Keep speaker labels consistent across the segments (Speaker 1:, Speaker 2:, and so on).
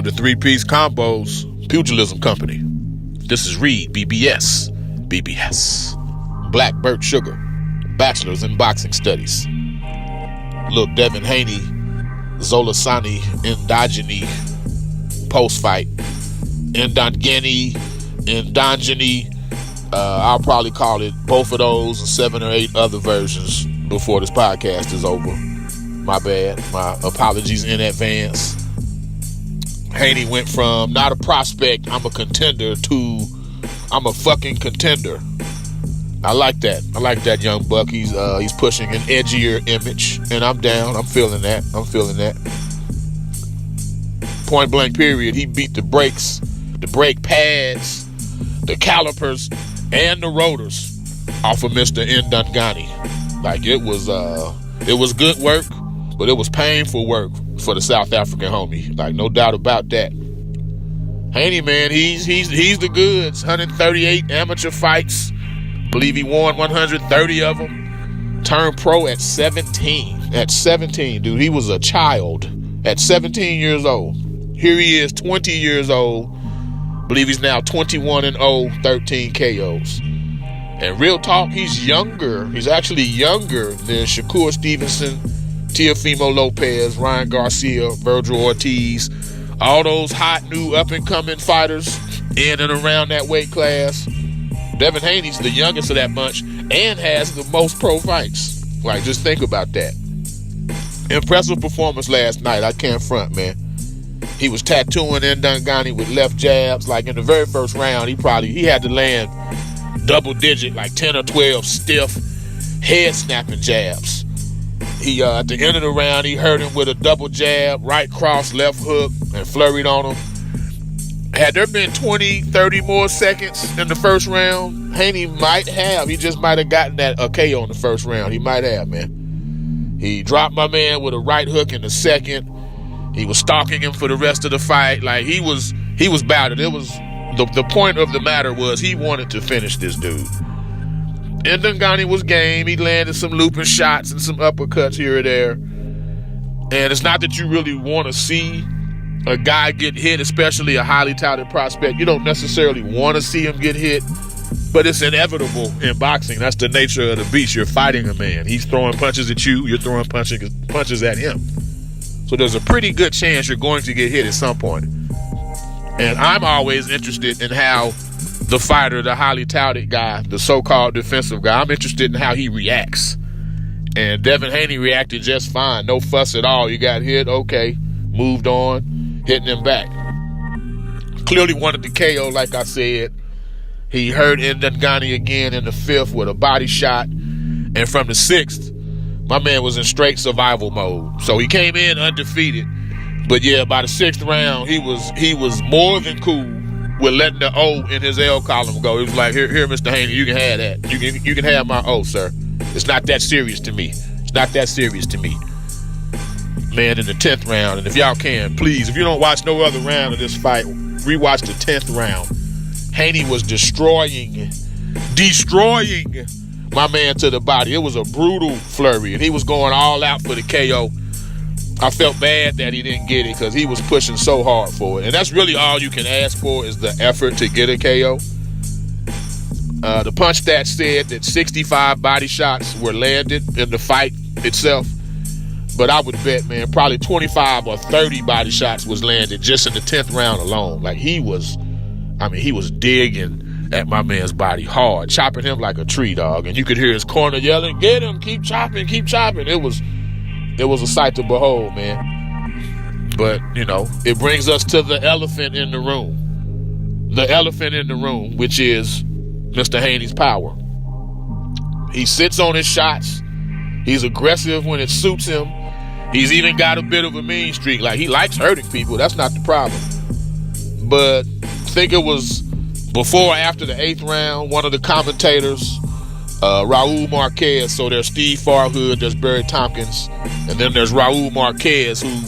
Speaker 1: of the three-piece combos pugilism company. This is Reed, BBS. Black Birch Sugar, Bachelor's in Boxing Studies. Look, Devin Haney, Zolasani, Indogeny, post-fight. Indogeny. I'll probably call it both of those and 7 or 8 other versions before this podcast is over. My bad. My apologies in advance. Haney went from not a prospect, I'm a contender, to I'm a fucking contender. I like that young buck. He's pushing an edgier image, and I'm down. I'm feeling that. Point blank period. He beat the brakes, the brake pads, the calipers, and the rotors off of Mr. Ndungani. Like it was good work, but it was painful work for the South African homie. Like no doubt about that. Haney, man, he's the goods. 138 amateur fights. Believe he won 130 of them. Turned pro at 17. At 17, dude, he was a child. At 17 years old. Here he is, 20 years old. Believe he's now 21-0, 13 KOs. And real talk, he's younger. He's actually younger than Shakur Stevenson, Teofimo Lopez, Ryan Garcia, Virgil Ortiz. All those hot new up-and-coming fighters in and around that weight class. Devin Haney's the youngest of that bunch and has the most pro fights. Like, just think about that. Impressive performance last night. I can't front, man. He was tattooing Ndungani with left jabs. Like, in the very first round, he had to land double-digit, like 10 or 12 stiff, head-snapping jabs. At the end of the round, he hurt him with a double jab, right cross, left hook, and flurried on him. Had there been 20, 30 more seconds in the first round, Haney he just might have gotten that KO in the first round. He might have, man. He dropped my man with a right hook in the second. He was stalking him for the rest of the fight. Like, he was battered. It was the point of the matter was he wanted to finish this dude. Ndungani was game. He landed some looping shots and some uppercuts here or there. And it's not that you really want to see a guy get hit, especially a highly touted prospect. You don't necessarily want to see him get hit, but it's inevitable in boxing. That's the nature of the beast. You're fighting a man. He's throwing punches at you. You're throwing punches at him. So there's a pretty good chance you're going to get hit at some point. And I'm always interested in how the fighter, the highly touted guy, the so-called defensive guy, I'm interested in how he reacts. And Devin Haney reacted just fine. No fuss at all. You got hit, okay. Moved on, hitting him back. Clearly wanted the KO, like I said. He hurt Ndungani again in the 5th with a body shot. And from the 6th, my man was in straight survival mode. So he came in undefeated. But yeah, by the 6th round, he was more than cool with letting the O in his L column go. He was like, here, Mr. Haney, you can have that. You can have my O, sir. It's not that serious to me. Man, in the 10th round, and if y'all can, please, if you don't watch no other round of this fight, rewatch the 10th round. Haney was destroying my man to the body. It was a brutal flurry, and he was going all out for the KO. I felt bad that he didn't get it because he was pushing so hard for it. And that's really all you can ask for is the effort to get a KO. The punch stat said that 65 body shots were landed in the fight itself. But I would bet, man, probably 25 or 30 body shots was landed just in the 10th round alone. Like, he was digging at my man's body hard, chopping him like a tree, dog. And you could hear his corner yelling, "Get him, keep chopping, keep chopping." It was a sight to behold, man. But, it brings us to the elephant in the room. The elephant in the room, which is Mr. Haney's power. He sits on his shots. He's aggressive when it suits him. He's even got a bit of a mean streak. Like, he likes hurting people. That's not the problem. But I think it was before or after the 8th round, one of the commentators, Raul Marquez. So there's Steve Farhood, there's Barry Tompkins, and then there's Raul Marquez, who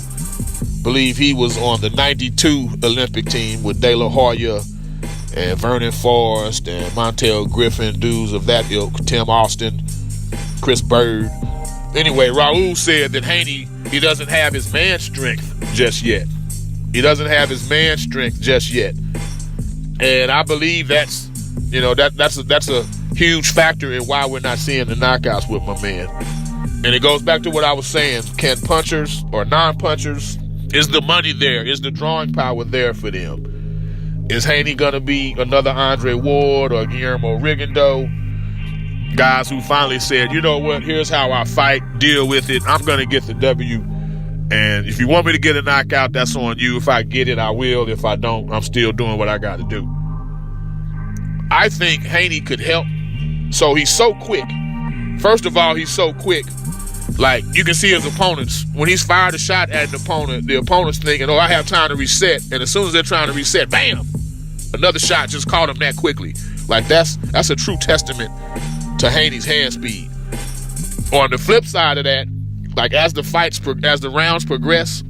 Speaker 1: believe he was on the 92 Olympic team with De La Hoya and Vernon Forrest and Montel Griffin, dudes of that ilk, Tim Austin, Chris Bird. Anyway, Raul said that Haney, he doesn't have his man strength just yet. He doesn't have his man strength just yet. And I believe that's a huge factor in why we're not seeing the knockouts with my man. And it goes back to what I was saying. Can punchers or non-punchers, is the money there? Is the drawing power there for them? Is Haney going to be another Andre Ward or Guillermo Rigondeaux? Guys who finally said, you know what, here's how I fight, deal with it. I'm going to get the W. And if you want me to get a knockout, that's on you. If I get it, I will. If I don't, I'm still doing what I got to do. I think Haney could help. So he's so quick. First of all, he's so quick. Like, you can see his opponents. When he's fired a shot at an opponent, the opponent's thinking, I have time to reset. And as soon as they're trying to reset, bam! Another shot just caught him that quickly. Like, that's a true testament to Haney's hand speed. On the flip side of that, like as the rounds progress,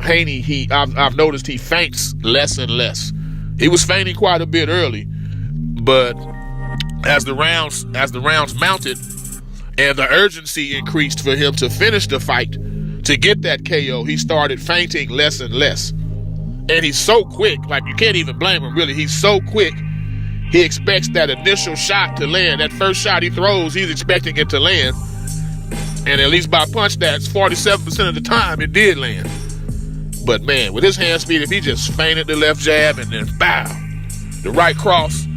Speaker 1: Haney, I've noticed he feints less and less. He was feinting quite a bit early, but as the rounds mounted and the urgency increased for him to finish the fight, to get that KO, he started feinting less and less. And he's so quick, like you can't even blame him really. He's so quick. He expects that initial shot to land. That first shot he throws, he's expecting it to land. And at least by punch stats, 47% of the time it did land. But man, with his hand speed, if he just feinted the left jab and then bow, the right cross,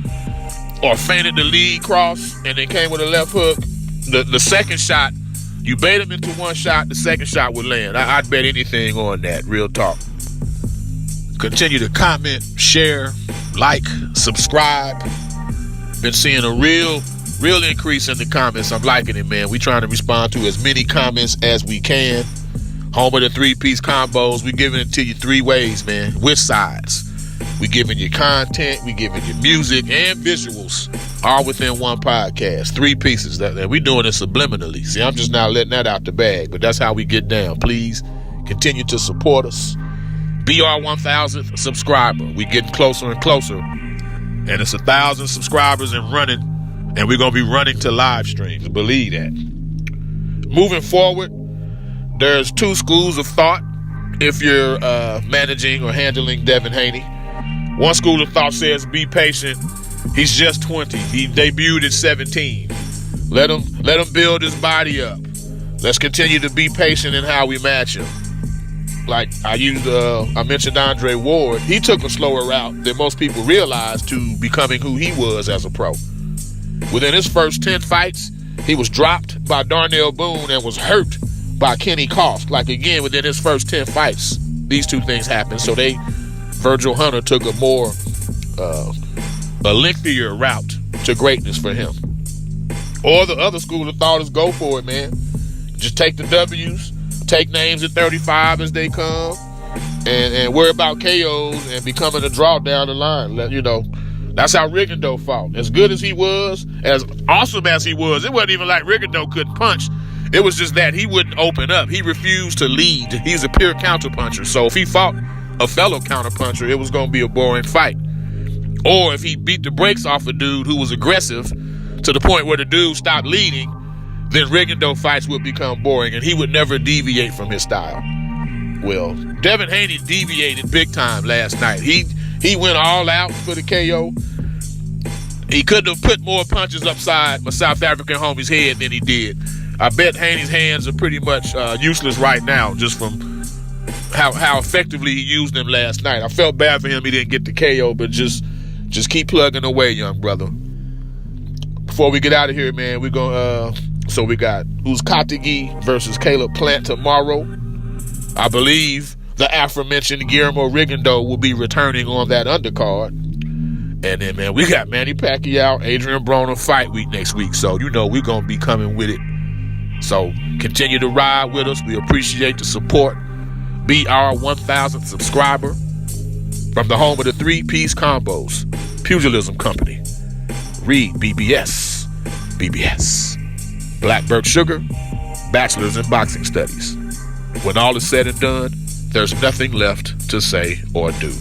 Speaker 1: or feinted the lead cross and then came with a left hook, the second shot, you bait him into one shot, the second shot would land. I'd bet anything on that, real talk. Continue to comment, share, like, subscribe. Been seeing a real increase in the comments. I'm liking it, man. We trying to respond to as many comments as we can. Home of the 3-piece combos. We giving it to you 3 ways, man. With sides. We giving you content. We giving you music and visuals. All within one podcast. 3 pieces. That we doing it subliminally. See, I'm just now letting that out the bag. But that's how we get down. Please continue to support us. Be our 1,000th subscriber. We getting closer and closer. And it's 1,000 subscribers and running. And we're going to be running to live streams. Believe that. Moving forward, there's 2 schools of thought if you're managing or handling Devin Haney. One school of thought says be patient. He's just 20. He debuted at 17. Let him build his body up. Let's continue to be patient in how we match him. Like I mentioned Andre Ward. He took a slower route than most people realized to becoming who he was as a pro. Within his first 10 fights, he was dropped by Darnell Boone and was hurt by Kenny Koff. Like, again, within his first 10 fights, these 2 things happened. So Virgil Hunter took a lengthier route to greatness for him. Or the other school of thought is go for it, man. Just take the W's, take names at 35 as they come, and worry about KOs and becoming a draw down the line. That's how Rigondeaux fought. As good as he was, as awesome as he was, it wasn't even like Rigondeaux couldn't punch. It was just that he wouldn't open up. He refused to lead. He's a pure counterpuncher. So if he fought a fellow counterpuncher, it was going to be a boring fight. Or if he beat the brakes off a dude who was aggressive to the point where the dude stopped leading, then Rigondeaux fights would become boring and he would never deviate from his style. Well, Devin Haney deviated big time last night. He went all out for the KO. He couldn't have put more punches upside my South African homie's head than he did. I bet Haney's hands are pretty much useless right now, just from how effectively he used them last night. I felt bad for him he didn't get the KO, but just keep plugging away, young brother. Before we get out of here, man, we got Uzcategui versus Caleb Plant tomorrow. I believe the aforementioned Guillermo Rigondeaux will be returning on that undercard. And then, man, we got Manny Pacquiao, Adrian Broner fight week next week. So, we're going to be coming with it. So, continue to ride with us. We appreciate the support. Be our 1,000th subscriber from the home of the 3-piece combos, Pugilism Company. Read BBS. Blackbird Sugar, Bachelor's in Boxing Studies. When all is said and done, there's nothing left to say or do.